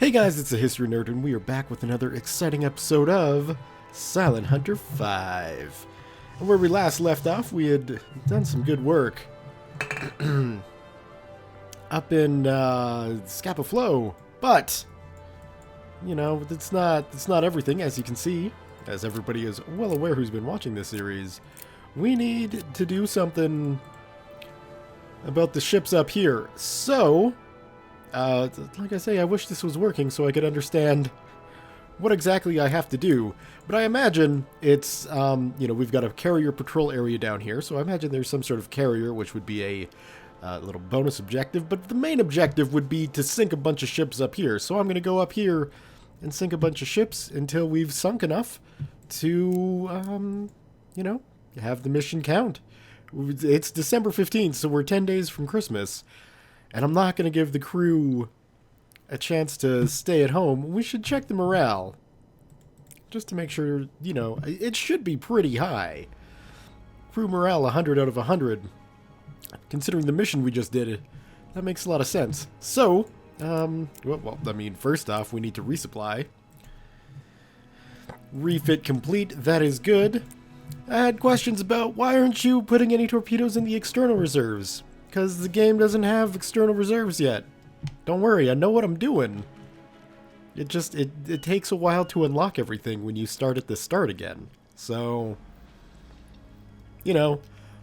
Hey guys, it's a History Nerd, and we are back with another exciting episode of Silent Hunter 5. And where we last left off, we had done some good work up in Scapa Flow, but you know, it's not everything, as you can see, as everybody is well aware who's been watching this series. We need to do something about the ships up here. So, like I say, I wish this was working so I could understand what exactly I have to do. But I imagine it's, you know, we've got a carrier patrol area down here, so I imagine there's some sort of carrier, which would be a little bonus objective. But the main objective would be to sink a bunch of ships up here. So I'm going to go up here and sink a bunch of ships until we've sunk enough to, you know, have the mission count. It's December 15th, so we're 10 days from Christmas. And I'm not going to give the crew a chance to stay at home. We should check the morale. Just to make sure, you know, it should be pretty high. Crew morale 100 out of 100. Considering the mission we just did, that makes a lot of sense. So, well, I mean, first off, we need to resupply. Refit complete, that is good. I had questions about why aren't you putting any torpedoes in the external reserves? Because the game doesn't have external reserves yet. Don't worry, I know what I'm doing. It just, it takes a while to unlock everything when you start at the start again. So, you know,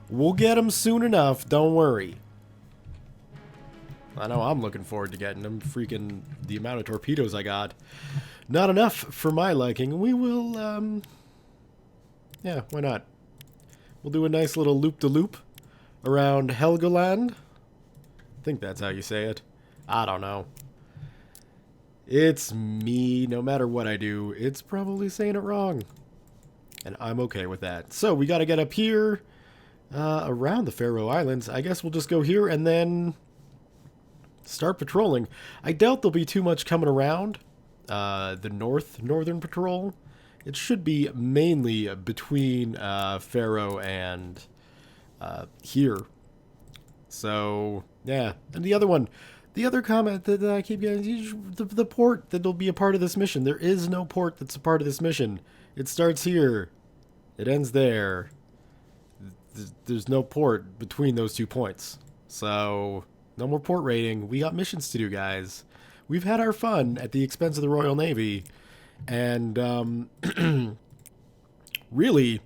we'll get them soon enough, don't worry. I know I'm looking forward to getting them. Freaking the amount of torpedoes I got. Not enough for my liking. We will, yeah, why not? We'll do a nice little loop-de-loop around Helgoland. I think that's how you say it. I don't know. It's me. No matter what I do, it's probably saying it wrong. And I'm okay with that. So we got to get up here around the Faroe Islands. I guess we'll just go here and then start patrolling. I doubt there'll be too much coming around the northern patrol. It should be mainly between Faroe and here. So, yeah. And the other comment that I keep getting, the port that'll be a part of this mission. There is no port that's a part of this mission. It starts here. It ends there. There's no port between those 2 points. So, no more port raiding. We got missions to do, guys. We've had our fun at the expense of the Royal Navy. And, really,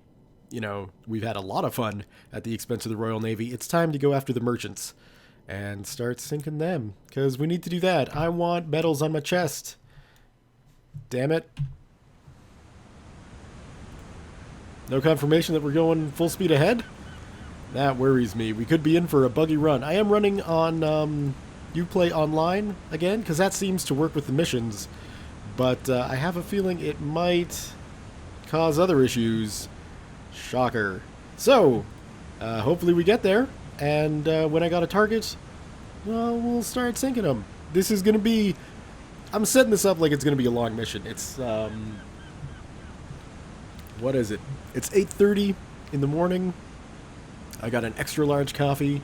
you know, we've had a lot of fun at the expense of the Royal Navy. It's time to go after the merchants and start sinking them, because we need to do that. I want medals on my chest. Damn it. No confirmation that we're going full speed ahead? That worries me. We could be in for a buggy run. I am running on Uplay Online again, because that seems to work with the missions. But I have a feeling it might cause other issues. Shocker. So, hopefully we get there. And when I got a target, well, we'll start sinking them. This is going to be... I'm setting this up like it's going to be a long mission. It's, what is it? It's 8:30 in the morning. I got an extra large coffee.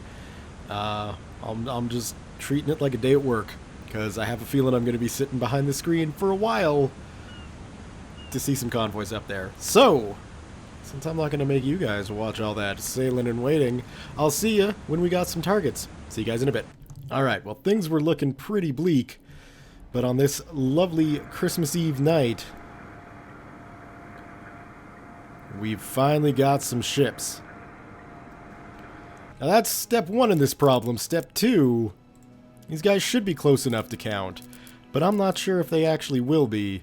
I'm just treating it like a day at work, because I have a feeling I'm going to be sitting behind the screen for a while to see some convoys up there. So, since I'm not going to make you guys watch all that sailing and waiting, I'll see you when we got some targets. See you guys in a bit. Alright, well, things were looking pretty bleak, but on this lovely Christmas Eve night, we've finally got some ships. Now that's step 1 in this problem. Step 2, these guys should be close enough to count, but I'm not sure if they actually will be.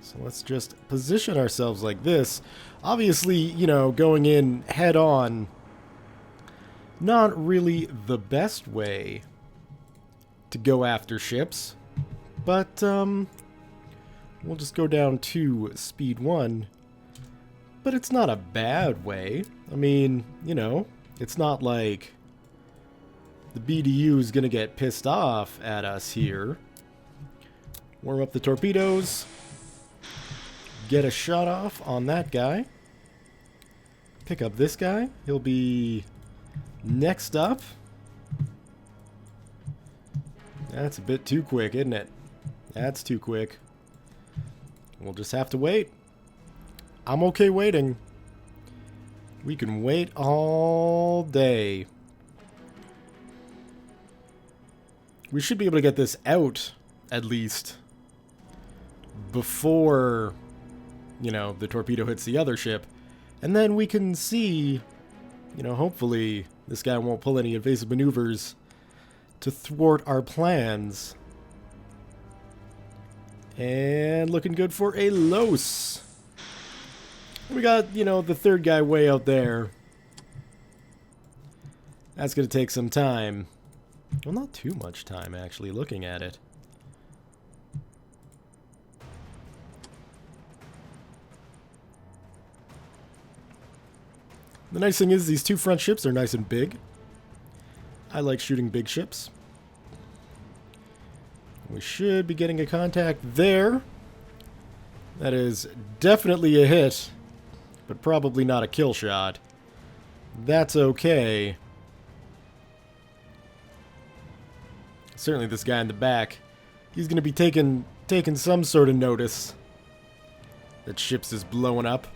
So let's just position ourselves like this. Obviously, you know, going in head on, not really the best way to go after ships, but we'll just go down to speed 1. But it's not a bad way. I mean, you know, it's not like the BDU is going to get pissed off at us here. Warm up the torpedoes. Get a shot off on that guy. Pick up this guy. He'll be next up. That's a bit too quick, isn't it? That's too quick. We'll just have to wait. I'm okay waiting. We can wait all day. We should be able to get this out, at least, before, you know, the torpedo hits the other ship. And then we can see, you know, hopefully this guy won't pull any evasive maneuvers to thwart our plans. And looking good for a Los. We got, you know, the third guy way out there. That's going to take some time. Well, not too much time, actually, looking at it. The nice thing is these two front ships are nice and big. I like shooting big ships. We should be getting a contact there. That is definitely a hit, but probably not a kill shot. That's okay. Certainly this guy in the back, he's going to be taking some sort of notice that ships is blowing up.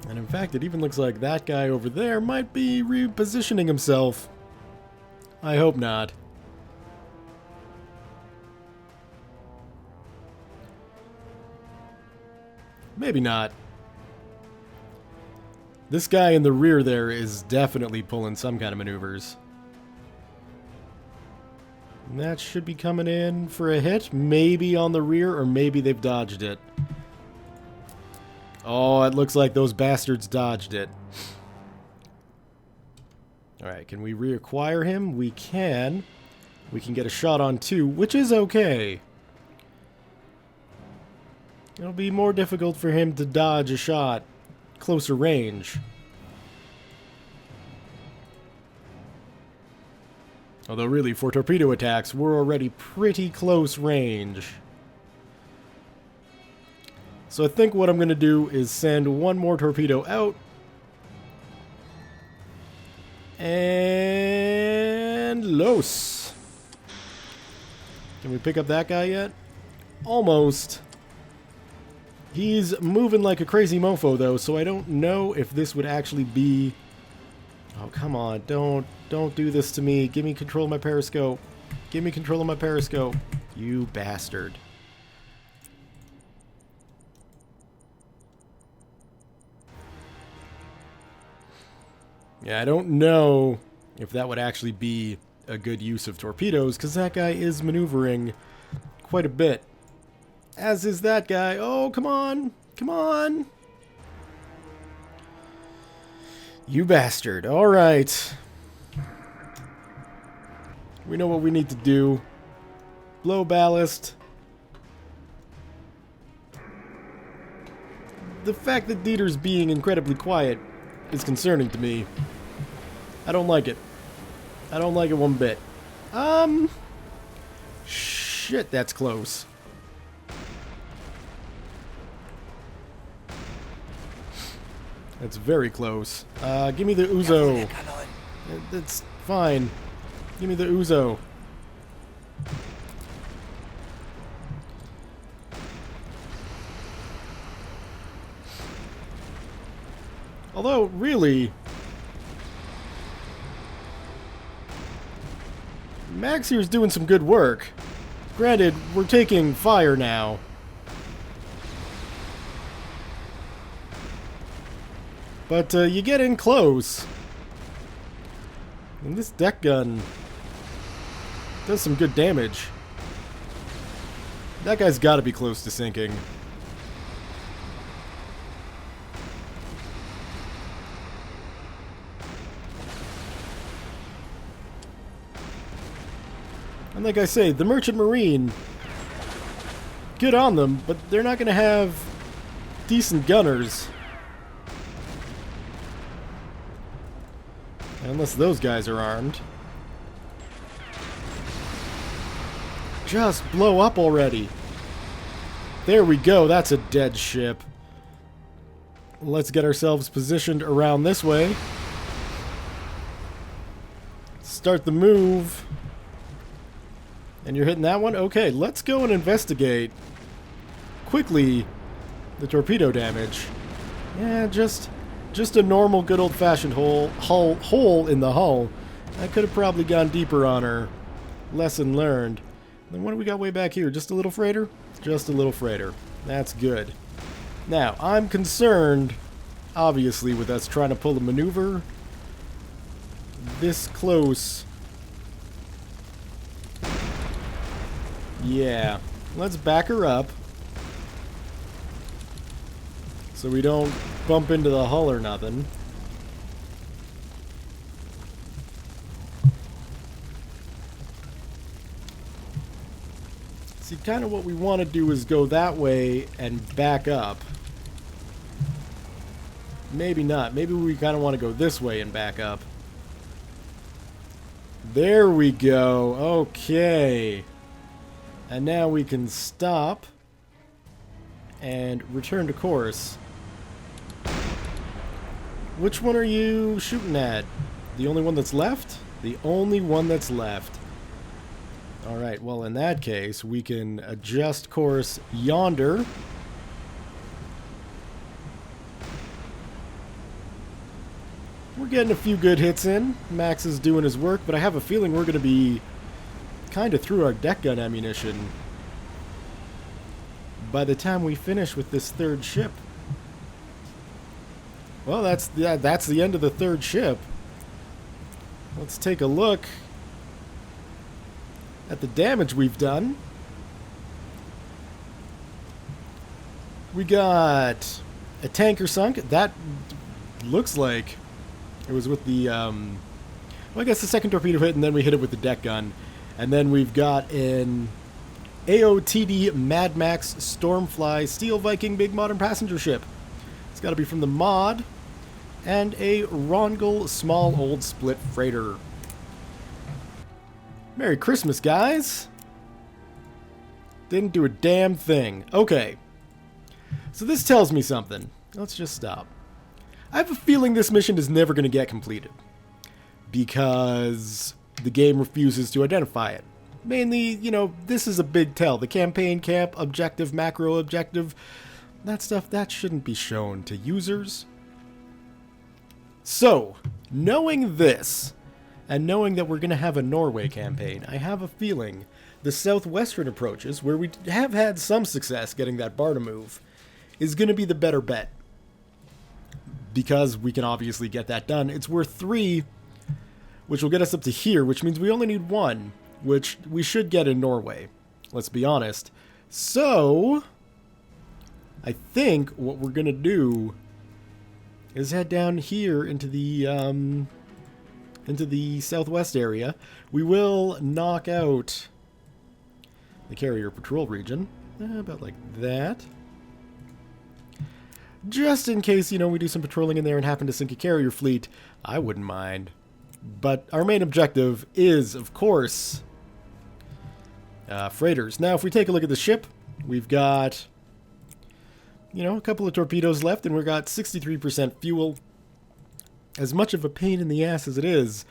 And in fact, it even looks like that guy over there might be repositioning himself. I hope not. Maybe not. This guy in the rear there is definitely pulling some kind of maneuvers. And that should be coming in for a hit. Maybe on the rear, or maybe they've dodged it. Oh, it looks like those bastards dodged it. Alright, can we reacquire him? We can. We can get a shot on 2, which is okay. It'll be more difficult for him to dodge a shot closer range. Although really, for torpedo attacks, we're already pretty close range. So I think what I'm going to do is send one more torpedo out. And Los. Can we pick up that guy yet? Almost. He's moving like a crazy mofo though, so I don't know if this would actually be... Oh, come on. Don't do this to me. Give me control of my periscope. Give me control of my periscope. You bastard. Yeah, I don't know if that would actually be a good use of torpedoes, because that guy is maneuvering quite a bit. As is that guy. Oh, come on. Come on. You bastard. Alright. We know what we need to do. Blow ballast. The fact that Dieter's being incredibly quiet is concerning to me. I don't like it. I don't like it one bit. Shit, that's close. That's very close. Give me the Uzo. That's fine. Give me the Uzo. Although, really, Max here's doing some good work. Granted, we're taking fire now. But you get in close. And this deck gun does some good damage. That guy's got to be close to sinking. And like I say, the Merchant Marine, good on them, but they're not going to have decent gunners. Unless those guys are armed. Just blow up already. There we go, that's a dead ship. Let's get ourselves positioned around this way. start the move. And you're hitting that one? Okay, let's go and investigate quickly the torpedo damage. Yeah, just a normal good old-fashioned hole in the hull. I could have probably gone deeper on her. Lesson learned. Then what do we got way back here? Just a little freighter? Just a little freighter. That's good. Now, I'm concerned, obviously, with us trying to pull a maneuver this close. Yeah. Let's back her up so we don't bump into the hull or nothing. See, kind of what we want to do is go that way and back up. Maybe not. Maybe we kind of want to go this way and back up. There we go. Okay. And now we can stop and return to course. Which one are you shooting at? The only one that's left? The only one that's left. Alright, well in that case, we can adjust course yonder. We're getting a few good hits in. Max is doing his work, but I have a feeling we're going to be kind of through our deck gun ammunition by the time we finish with this third ship. Well, that's the end of the third ship. Let's take a look at the damage we've done. We got a tanker sunk. That looks like it was with the, well, I guess the second torpedo hit, and then we hit it with the deck gun. And then we've got an AOTD Mad Max Stormfly Steel Viking Big Modern Passenger Ship. It's got to be from the mod. And a Rongel Small Old Split Freighter. Merry Christmas, guys! Didn't do a damn thing. Okay. So this tells me something. Let's just stop. I have a feeling this mission is never going to get completed. Because the game refuses to identify it. Mainly, you know, this is a big tell. The campaign, camp, objective, macro objective. That stuff, that shouldn't be shown to users. So, knowing this, and knowing that we're going to have a Norway campaign, I have a feeling the southwestern approaches, where we have had some success getting that bar to move, is going to be the better bet. Because we can obviously get that done. It's worth 3, which will get us up to here, which means we only need 1, which we should get in Norway. Let's be honest. So, I think what we're going to do is head down here into the southwest area. We will knock out the carrier patrol region, about like that. Just in case, you know, we do some patrolling in there and happen to sink a carrier fleet, I wouldn't mind. But our main objective is, of course, freighters. Now, if we take a look at the ship, we've got, you know, a couple of torpedoes left, and we've got 63% fuel. As much of a pain in the ass as it is,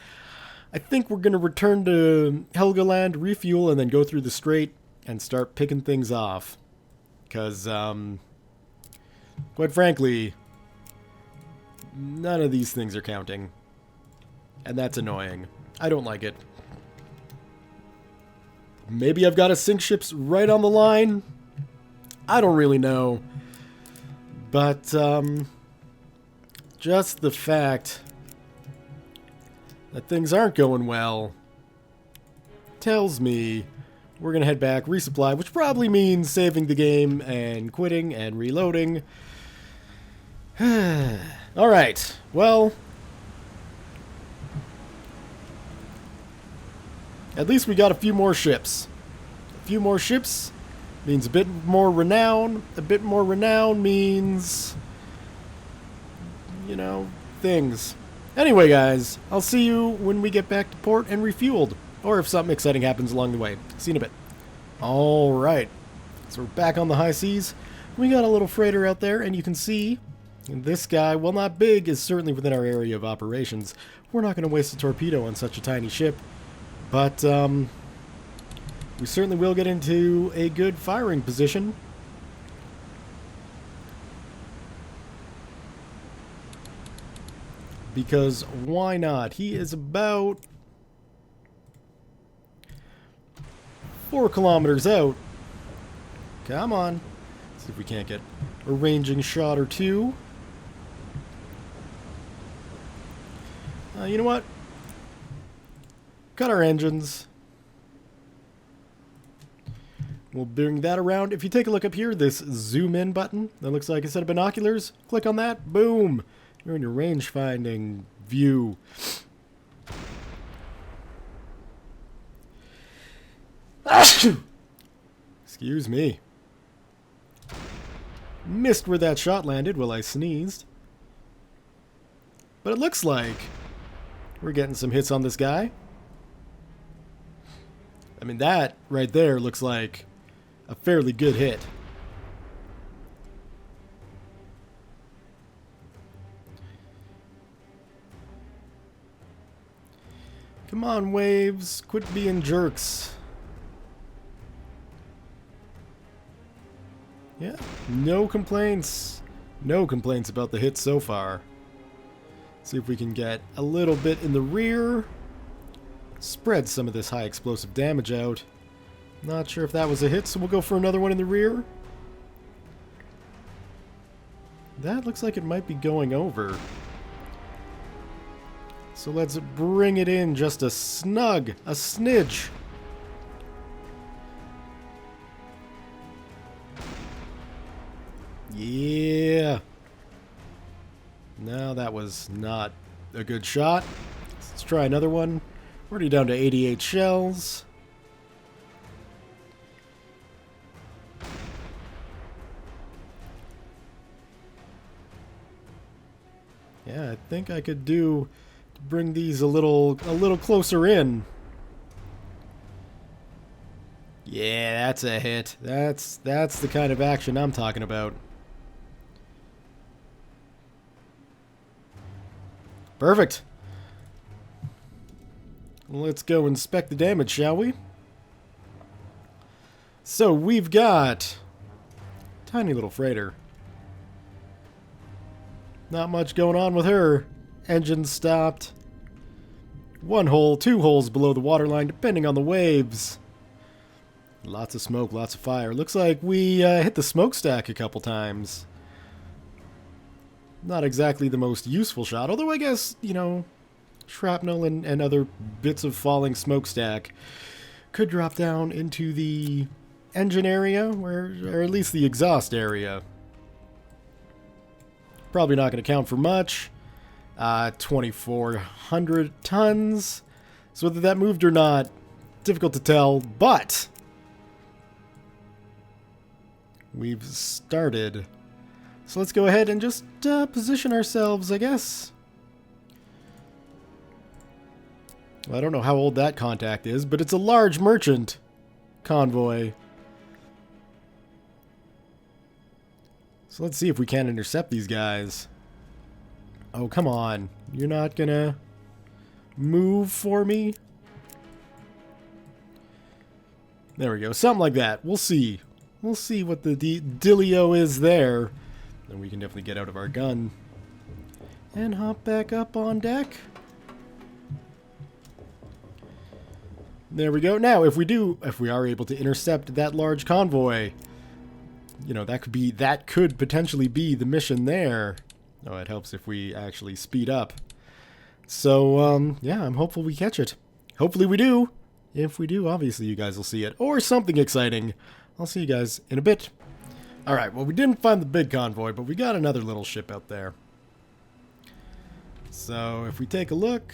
I think we're going to return to Helgoland, refuel, and then go through the strait and start picking things off. Because, quite frankly, none of these things are counting. And that's annoying. I don't like it. Maybe I've got to sink ships right on the line? I don't really know. But, just the fact that things aren't going well tells me we're going to head back, resupply, which probably means saving the game and quitting and reloading. Alright, well, at least we got a few more ships. A few more ships means a bit more renown. A bit more renown means, you know, things. Anyway, guys, I'll see you when we get back to port and refueled. Or if something exciting happens along the way. See you in a bit. Alright. So we're back on the high seas. We got a little freighter out there, and you can see And this guy, while not big, is certainly within our area of operations. We're not going to waste a torpedo on such a tiny ship. But, we certainly will get into a good firing position. Because why not? He is about 4 kilometers out. Come on. Let's see if we can't get a ranging shot or two. You know what? Cut our engines. We'll bring that around. If you take a look up here, this zoom in button, that looks like a set of binoculars. Click on that. Boom. You're in your range finding view. Excuse me. Missed where that shot landed while I sneezed. But it looks like we're getting some hits on this guy. I mean, that right there looks like a fairly good hit. Come on, waves. Quit being jerks. Yeah, no complaints. No complaints about the hit so far. See if we can get a little bit in the rear. Spread some of this high explosive damage out. Not sure if that was a hit, so we'll go for another one in the rear. That looks like it might be going over. So let's bring it in just a smidge. Yeah. No, that was not a good shot. Let's try another one. We're already down to 88 shells. Yeah, I think I could bring these a little closer in. Yeah, that's a hit. That's the kind of action I'm talking about. Perfect. Let's go inspect the damage, shall we? So we've got tiny little freighter. Not much going on with her. Engine stopped. 1 hole, 2 holes below the waterline, depending on the waves. Lots of smoke, lots of fire. Looks like we hit the smokestack a couple times. Not exactly the most useful shot, although I guess, you know, shrapnel and other bits of falling smokestack could drop down into the engine area, or at least the exhaust area. Probably not going to count for much. 2,400 tons. So whether that moved or not, difficult to tell, but we've started. So let's go ahead and just position ourselves, I guess. Well, I don't know how old that contact is, but it's a large merchant convoy. So let's see if we can intercept these guys. Oh, come on. You're not gonna move for me? There we go. Something like that. We'll see. We'll see what the dealio is there. Then we can definitely get out of our gun and hop back up on deck. There we go. Now, if we are able to intercept that large convoy, you know, that could potentially be the mission there. Oh, it helps if we actually speed up. So, yeah, I'm hopeful we catch it. Hopefully we do. If we do, obviously you guys will see it. Or something exciting. I'll see you guys in a bit. Alright, well, we didn't find the big convoy, but we got another little ship out there. So, if we take a look,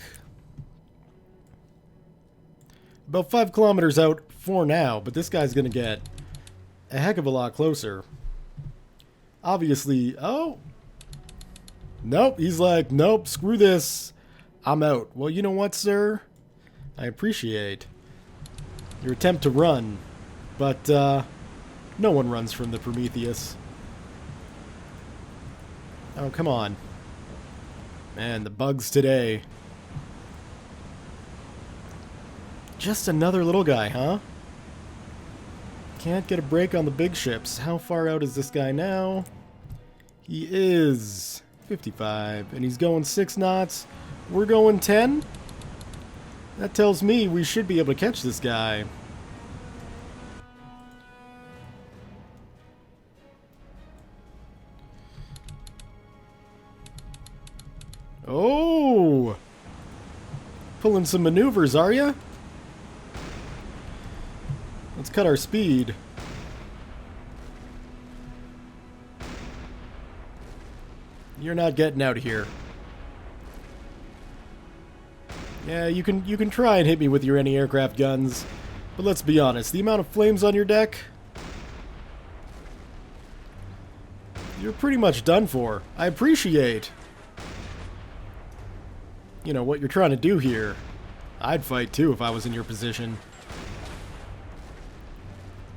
about 5 kilometers out for now, but this guy's going to get a heck of a lot closer. Obviously, oh! Nope, he's like, nope, screw this. I'm out. Well, you know what, sir? I appreciate your attempt to run, but no one runs from the Prometheus. Oh, come on. Man, the bugs today. Just another little guy, huh? Can't get a break on the big ships. How far out is this guy now? He is 55, and he's going 6 knots. We're going 10? That tells me we should be able to catch this guy. Oh! Pulling some maneuvers, are ya? Let's cut our speed. You're not getting out of here. Yeah, you can try and hit me with your anti-aircraft guns, but let's be honest, the amount of flames on your deck, you're pretty much done for. I appreciate, you know, what you're trying to do here. I'd fight too if I was in your position.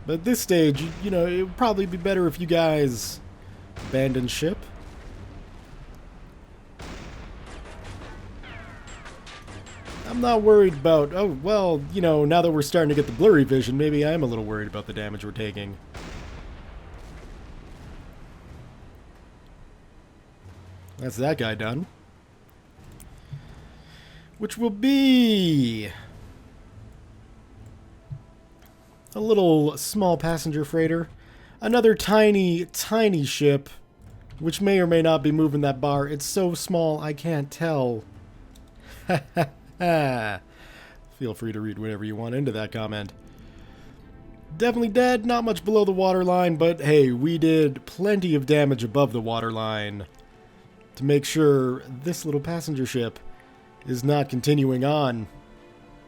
But at this stage, you know, it would probably be better if you guys abandoned ship. I'm not worried about, oh, well, you know, now that we're starting to get the blurry vision, maybe I am a little worried about the damage we're taking. That's that guy done. Which will be a little small passenger freighter. Another tiny, tiny ship, which may or may not be moving that bar. It's so small, I can't tell. Feel free to read whatever you want into that comment. Definitely dead, not much below the waterline, but hey, we did plenty of damage above the waterline to make sure this little passenger ship is not continuing on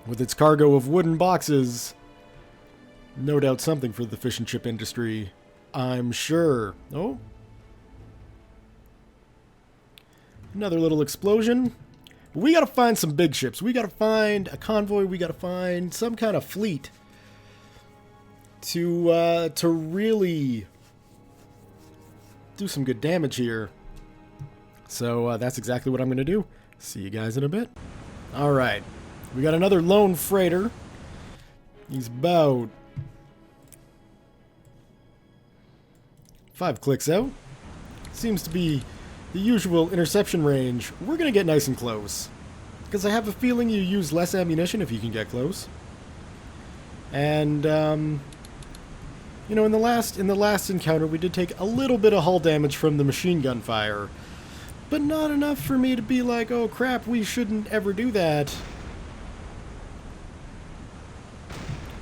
with its cargo of wooden boxes. No doubt something for the fish and chip industry, I'm sure. Oh. Another little explosion. We gotta find some big ships. We gotta find a convoy. We gotta find some kind of fleet to really do some good damage here. So that's exactly what I'm gonna do. See you guys in a bit. All right, we got another lone freighter. He's about 5 clicks out. Seems to be the usual interception range. We're gonna get nice and close, because I have a feeling you use less ammunition if you can get close. And you know, in the last encounter, we did take a little bit of hull damage from the machine gun fire, but not enough for me to be like, oh crap, we shouldn't ever do that.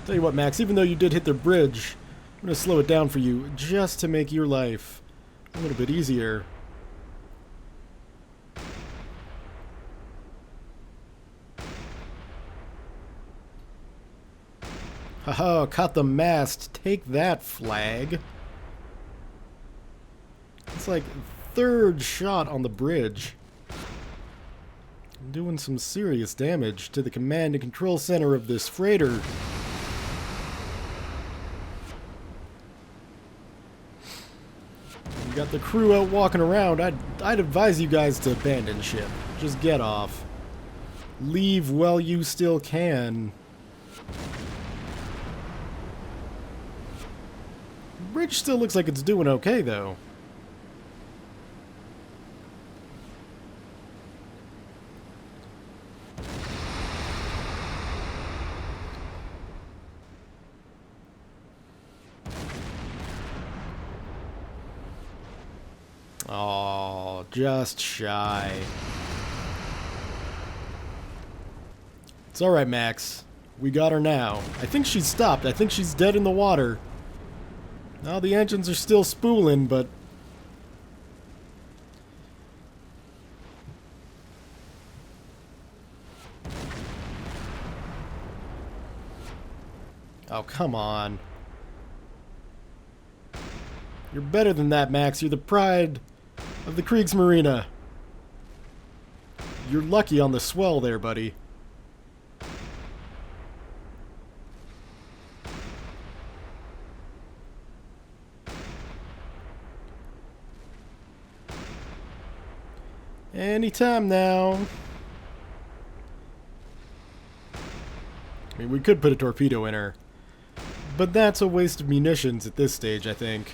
Tell you what, Max, even though you did hit their bridge, I'm gonna slow it down for you just to make your life a little bit easier. Haha, caught the mast. Take that, flag. It's like third shot on the bridge. I'm doing some serious damage to the command and control center of this freighter. You got the crew out walking around. I'd advise you guys to abandon ship. Just get off. Leave while you still can. Bridge still looks like it's doing okay, though. Oh, just shy. It's alright, Max. We got her now. I think she's stopped. I think she's dead in the water. Now the engines are still spooling, but... oh, come on. You're better than that, Max. You're the pride of the Kriegsmarine. You're lucky on the swell there, buddy. Anytime now. I mean, we could put a torpedo in her, but that's a waste of munitions at this stage, I think.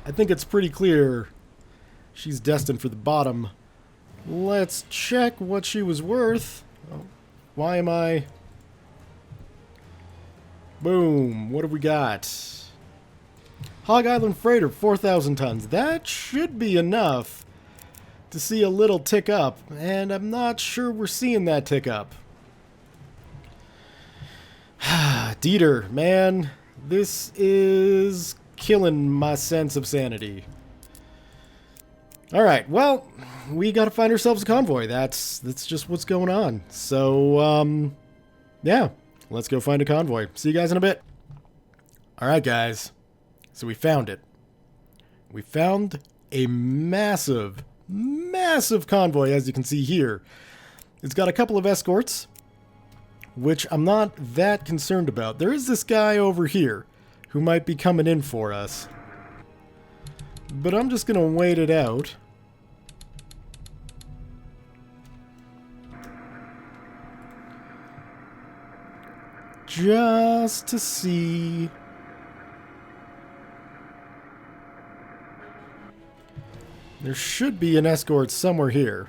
I think it's pretty clear she's destined for the bottom. Let's check what she was worth. Oh, why am I... Boom. What have we got? Hog Island Freighter, 4,000 tons. That should be enough to see a little tick up, and I'm not sure we're seeing that tick up. Dieter, man, this is killing my sense of sanity. Alright, well, we gotta find ourselves a convoy. That's just what's going on. So, yeah, let's go find a convoy. See you guys in a bit. Alright, guys. So we found it. We found a massive, massive convoy, as you can see here. It's got a couple of escorts, which I'm not that concerned about. There is this guy over here who might be coming in for us. But I'm just going to wait it out. Just to see. There should be an escort somewhere here.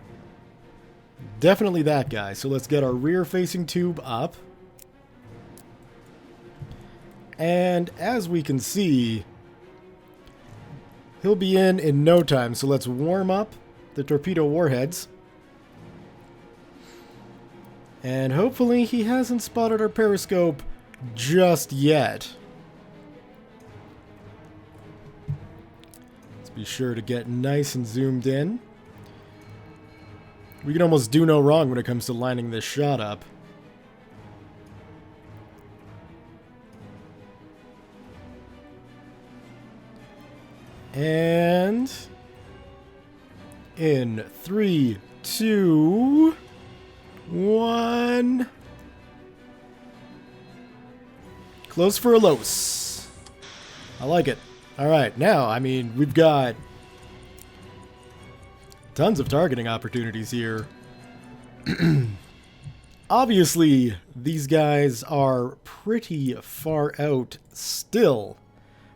Definitely that guy. So let's get our rear-facing tube up. And as we can see, he'll be in no time. So let's warm up the torpedo warheads. And hopefully he hasn't spotted our periscope just yet. Let's be sure to get nice and zoomed in. We can almost do no wrong when it comes to lining this shot up. And in 3, 2, 1. Close for a los. I like it. Alright, now, I mean, we've got tons of targeting opportunities here. Obviously, these guys are pretty far out still.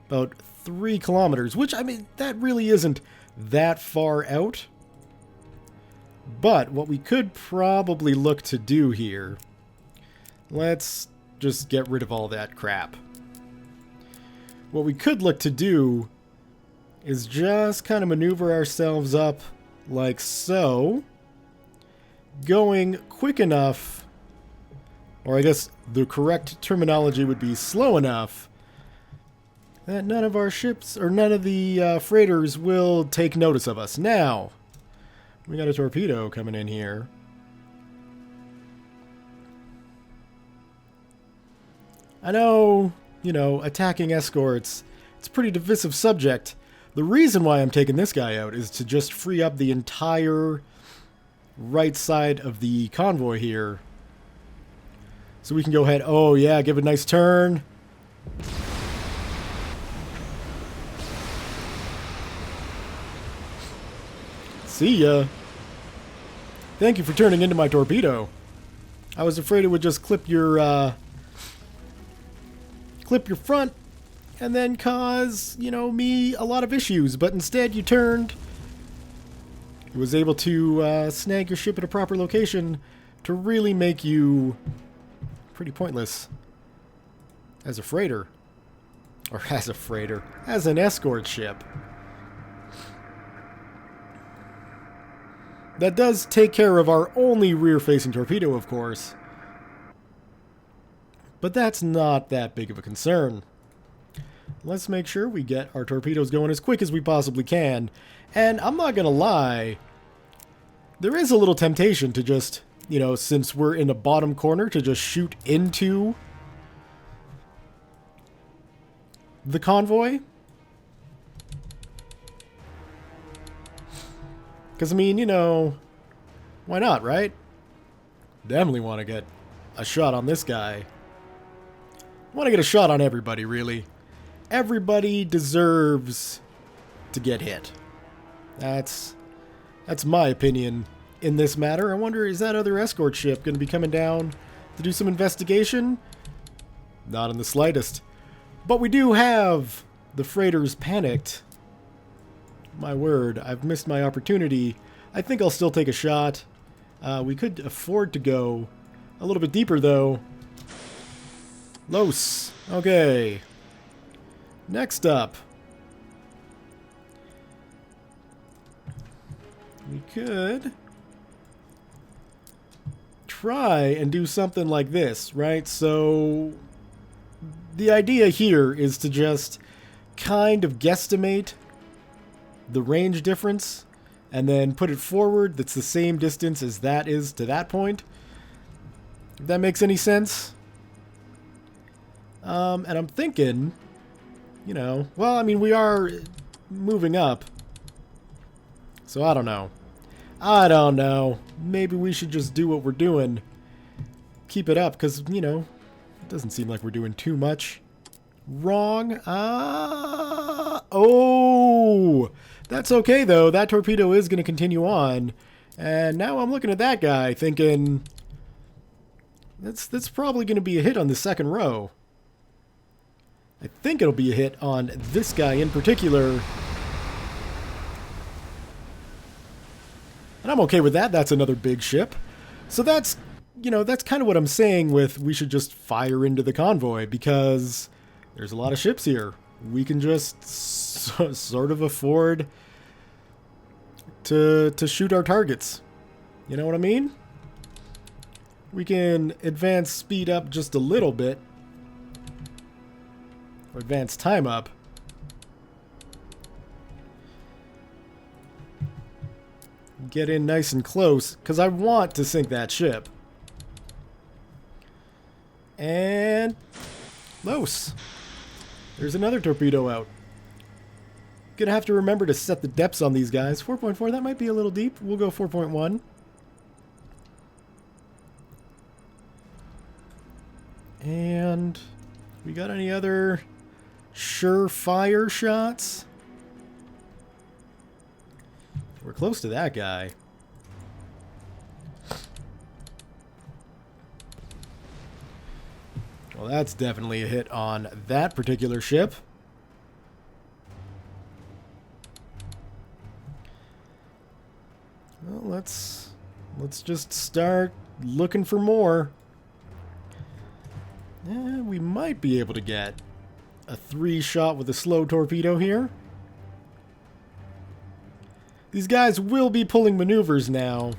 About 3 kilometers, which, I mean, that really isn't that far out. But what we could probably look to do here, let's just get rid of all that crap. What we could look to do is just kind of maneuver ourselves up like so, going quick enough, or I guess the correct terminology would be slow enough, that none of our ships, or none of the freighters will take notice of us. Now, we got a torpedo coming in here. I know, you know, attacking escorts, it's a pretty divisive subject. The reason why I'm taking this guy out is to just free up the entire right side of the convoy here. So we can go ahead, oh yeah, give it a nice turn. See ya. Thank you for turning into my torpedo. I was afraid it would just clip your front and then cause, you know, me a lot of issues, but instead you turned. It was able to snag your ship at a proper location to really make you pretty pointless as a freighter. Or as a freighter. As an escort ship. That does take care of our only rear-facing torpedo, of course. But that's not that big of a concern. Let's make sure we get our torpedoes going as quick as we possibly can. And I'm not gonna lie, there is a little temptation to just, you know, since we're in the bottom corner, to just shoot into the convoy. Because, I mean, you know, why not, right? Definitely want to get a shot on this guy. Want to get a shot on everybody, really. Everybody deserves to get hit. That's That's my opinion in this matter. I wonder, is that other escort ship going to be coming down to do some investigation? Not in the slightest. But we do have the freighters panicked. My word, I've missed my opportunity. I think I'll still take a shot. We could afford to go a little bit deeper, though. Los. Okay. Next up. We could try and do something like this, right? So the idea here is to just kind of guesstimate the range difference and then put it forward that's the same distance as that is to that point. If that makes any sense. And I'm thinking, you know, well, I mean, we are moving up. So I don't know. I don't know. Maybe we should just do what we're doing. Keep it up, because, you know, it doesn't seem like we're doing too much wrong. Oh! That's okay, though. That torpedo is going to continue on. And now I'm looking at that guy thinking, that's probably going to be a hit on the second row. I think it'll be a hit on this guy in particular. And I'm okay with that. That's another big ship. So that's, you know, that's kind of what I'm saying with we should just fire into the convoy, because there's a lot of ships here. We can just sort of afford to shoot our targets. You know what I mean? We can advance speed up just a little bit. Or advance time up. Get in nice and close, because I want to sink that ship. And Los. There's another torpedo out. Gonna have to remember to set the depths on these guys. 4.4, that might be a little deep. We'll go 4.1. And we got any other surefire shots? We're close to that guy. Well, that's definitely a hit on that particular ship. Well, let's just start looking for more. Yeah, we might be able to get a 3-shot with a slow torpedo here. These guys will be pulling maneuvers now,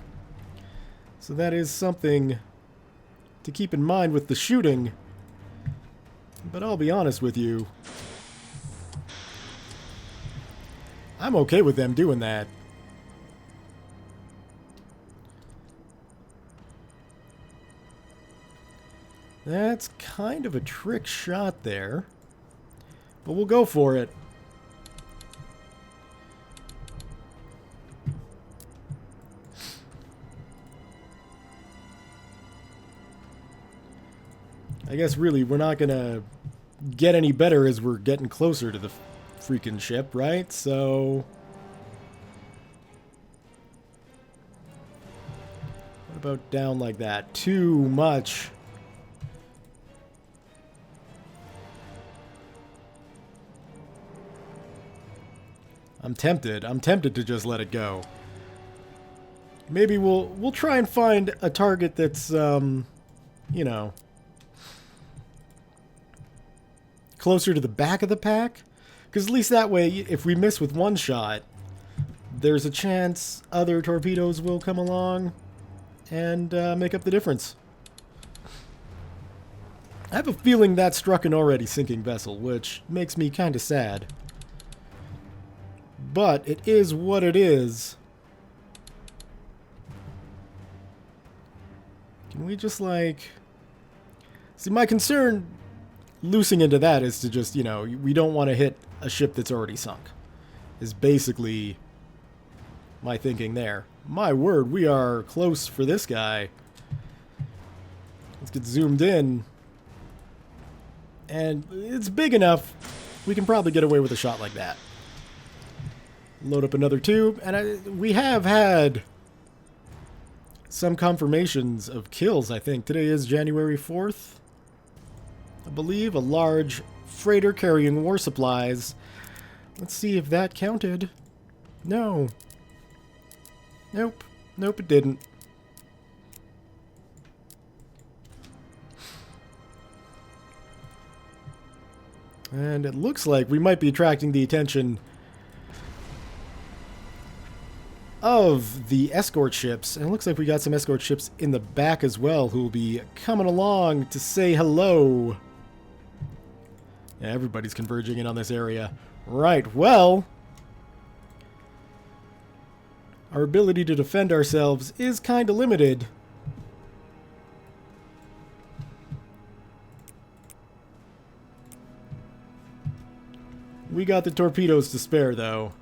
so that is something to keep in mind with the shooting. But I'll be honest with you, I'm okay with them doing that. That's kind of a trick shot there, but we'll go for it. I guess really we're not gonna get any better as we're getting closer to the freaking ship, right? So what about down like that? Too much. I'm tempted. I'm tempted to just let it go. Maybe we'll try and find a target that's you know, closer to the back of the pack, because at least that way, if we miss with one shot, there's a chance other torpedoes will come along and make up the difference. I have a feeling that struck an already sinking vessel, which makes me kind of sad. But it is what it is. Can we just, like... See, my concern loosing into that is to just, you know, we don't want to hit a ship that's already sunk. Is basically my thinking there. My word, we are close for this guy. Let's get zoomed in. And it's big enough, we can probably get away with a shot like that. Load up another tube, and we have had some confirmations of kills, I think. Today is January 4th, I believe. A large freighter carrying war supplies. Let's see if that counted. No. Nope. Nope, it didn't. And it looks like we might be attracting the attention of the escort ships. And it looks like we got some escort ships in the back as well who will be coming along to say hello. Yeah, everybody's converging in on this area. Right, well, our ability to defend ourselves is kind of limited. We got the torpedoes to spare, though.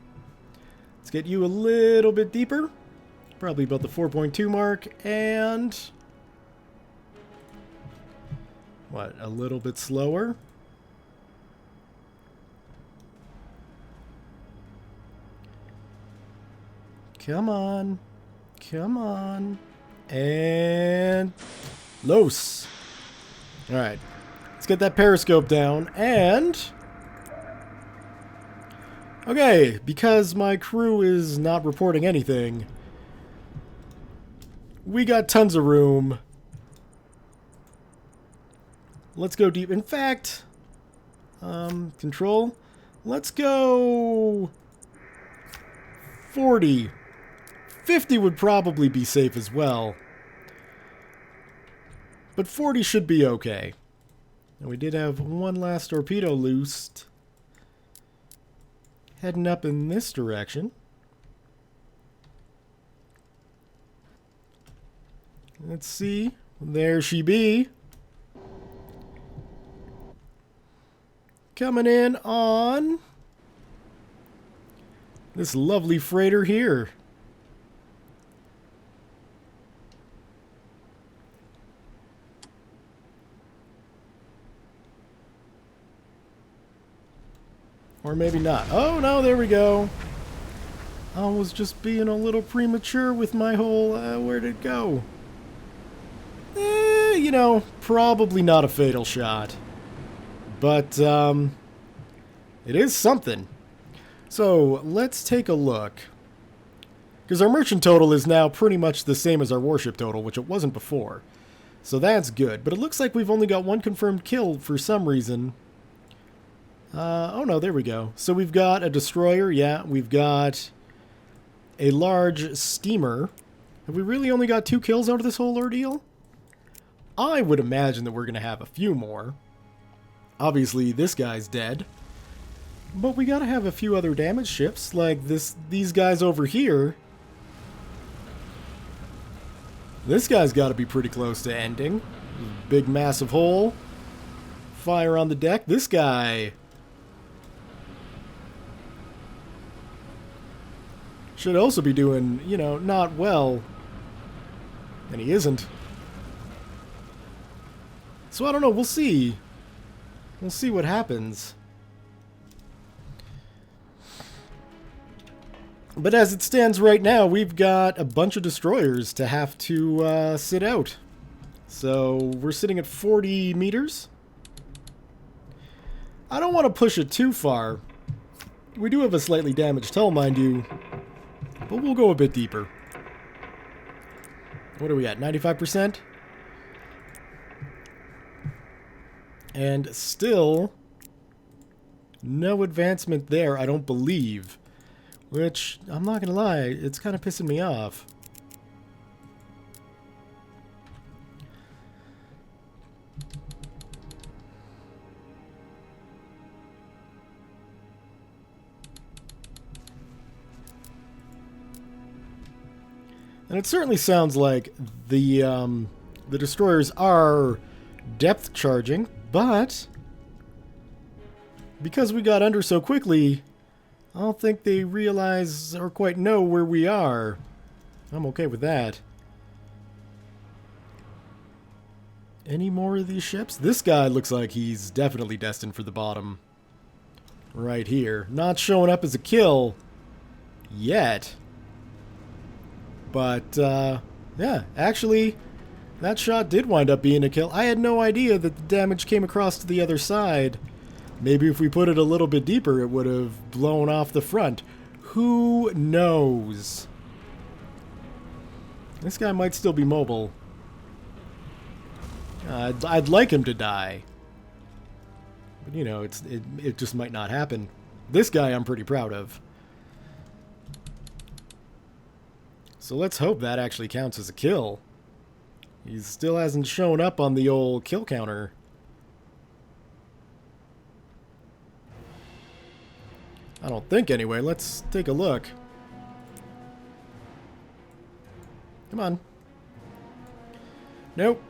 Let's get you a little bit deeper. Probably about the 4.2 mark, and... what, a little bit slower? Come on. Come on. And... Los. Alright. Let's get that periscope down, and... okay, because my crew is not reporting anything, we got tons of room. Let's go deep. In fact, control, let's go 40. 50 would probably be safe as well. But 40 should be okay. And we did have one last torpedo loosed. Heading up in this direction. Let's see. There she be. Coming in on this lovely freighter here. Or maybe not. Oh, no, there we go. I was just being a little premature with my whole, where'd it go? You know, probably not a fatal shot. But, it is something. So, let's take a look. Because our merchant total is now pretty much the same as our warship total, which it wasn't before. So that's good. But it looks like we've only got one confirmed kill for some reason. Oh no, there we go. So we've got a destroyer, yeah. We've got a large steamer. Have we really only got 2 kills out of this whole ordeal? I would imagine that we're going to have a few more. Obviously, this guy's dead. But we got to have a few other damaged ships, like these guys over here. This guy's got to be pretty close to ending. Big, massive hole. Fire on the deck. This guy should also be doing, you know, not well. And he isn't. So I don't know, we'll see. We'll see what happens. But as it stands right now, we've got a bunch of destroyers to have to sit out. So we're sitting at 40 meters. I don't want to push it too far. We do have a slightly damaged hull, mind you. But we'll go a bit deeper. What are we at? 95%? And still no advancement there, I don't believe. Which, I'm not gonna lie, it's kind of pissing me off. And it certainly sounds like the destroyers are depth charging, but because we got under so quickly, I don't think they realize or quite know where we are. I'm okay with that. Any more of these ships? This guy looks like he's definitely destined for the bottom. Right here. Not showing up as a kill. yet. But, yeah, actually, that shot did wind up being a kill. I had no idea that the damage came across to the other side. Maybe if we put it a little bit deeper, it would have blown off the front. Who knows? This guy might still be mobile. I'd like him to die. But, you know, it just might not happen. This guy I'm pretty proud of. So let's hope that actually counts as a kill. He still hasn't shown up on the old kill counter. I don't think anyway. Let's take a look. Come on. Nope.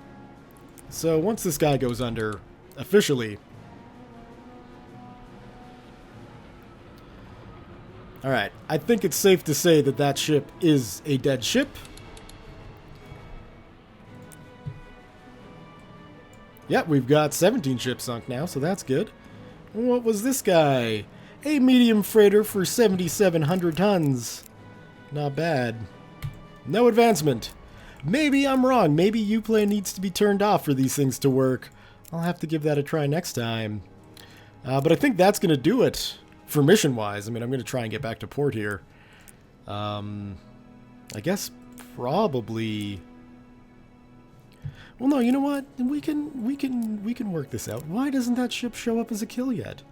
So once this guy goes under, officially. Alright, I think it's safe to say that that ship is a dead ship. Yep, we've got 17 ships sunk now, so that's good. What was this guy? A medium freighter for 7,700 tons. Not bad. No advancement. Maybe I'm wrong. Maybe Uplay needs to be turned off for these things to work. I'll have to give that a try next time. But I think that's going to do it for mission-wise. I mean, I'm going to try and get back to port here. I guess probably... Well, no, you know what? We can work this out. Why doesn't that ship show up as a kill yet?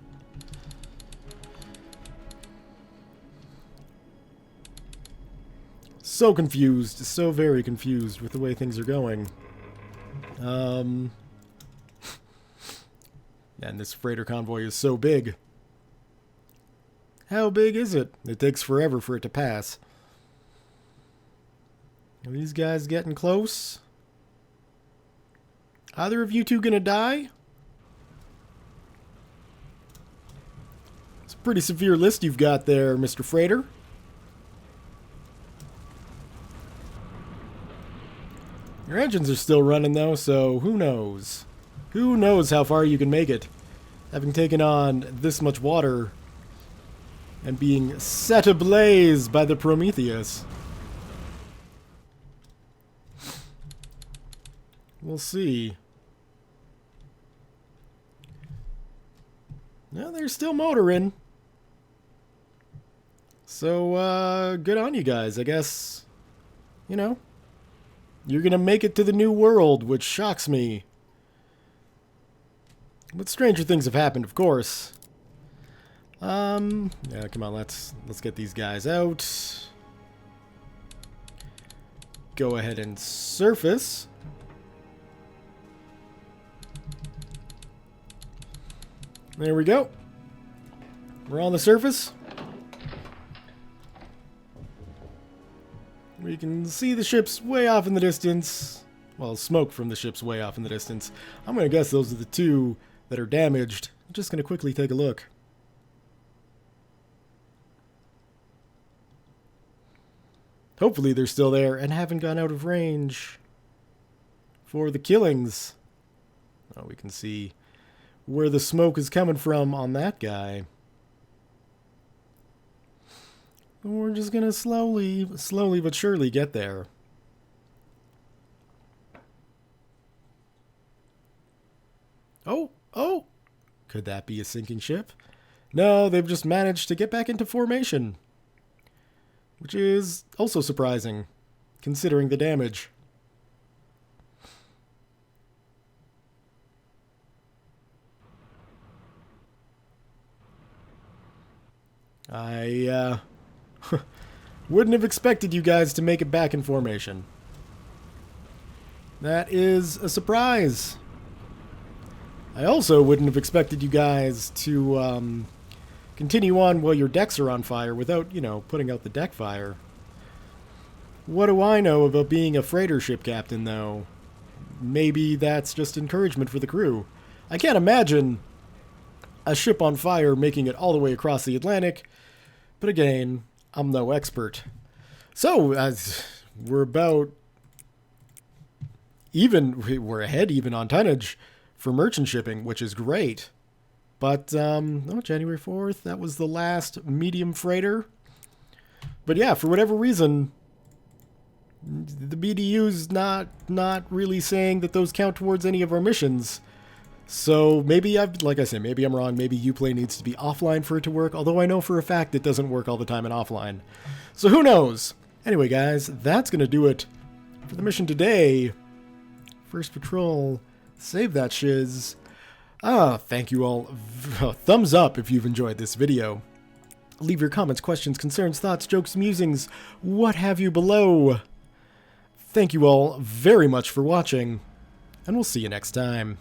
So confused, so very confused with the way things are going. And this freighter convoy is so big. How big is it? It takes forever for it to pass. Are these guys getting close? Either of you two gonna die? It's a pretty severe list you've got there, Mr. Freighter. Your engines are still running though, so who knows? Who knows how far you can make it, having taken on this much water and being set ablaze by the Prometheus. We'll see. No, they're still motoring. So, good on you guys, I guess. You know, you're gonna make it to the new world, which shocks me. But stranger things have happened, of course. Yeah, come on, let's get these guys out. Go ahead and surface. There we go. We're on the surface. We can see the ships way off in the distance. Well, smoke from the ships way off in the distance. I'm going to guess those are the two that are damaged. I'm just going to quickly take a look. Hopefully they're still there and haven't gone out of range for the killings. Oh, we can see where the smoke is coming from on that guy. We're just gonna slowly but surely get there. Oh! Could that be a sinking ship? No, they've just managed to get back into formation. Which is also surprising, considering the damage. I wouldn't have expected you guys to make it back in formation. That is a surprise. I also wouldn't have expected you guys to continue on while your decks are on fire without, you know, putting out the deck fire. What do I know about being a freighter ship captain, though? Maybe that's just encouragement for the crew. I can't imagine a ship on fire making it all the way across the Atlantic, but again, I'm no expert. So, we're about even, we're ahead even on tonnage for merchant shipping, which is great. But, January 4th, that was the last medium freighter. But yeah, for whatever reason, the BDU's not really saying that those count towards any of our missions. So maybe like I said, maybe I'm wrong. Maybe Uplay needs to be offline for it to work. Although I know for a fact it doesn't work all the time in offline. So who knows? Anyway, guys, that's gonna do it for the mission today. First patrol, save that shiz. Thank you all. Thumbs up if you've enjoyed this video. Leave your comments, questions, concerns, thoughts, jokes, musings, what have you below. Thank you all very much for watching, and we'll see you next time.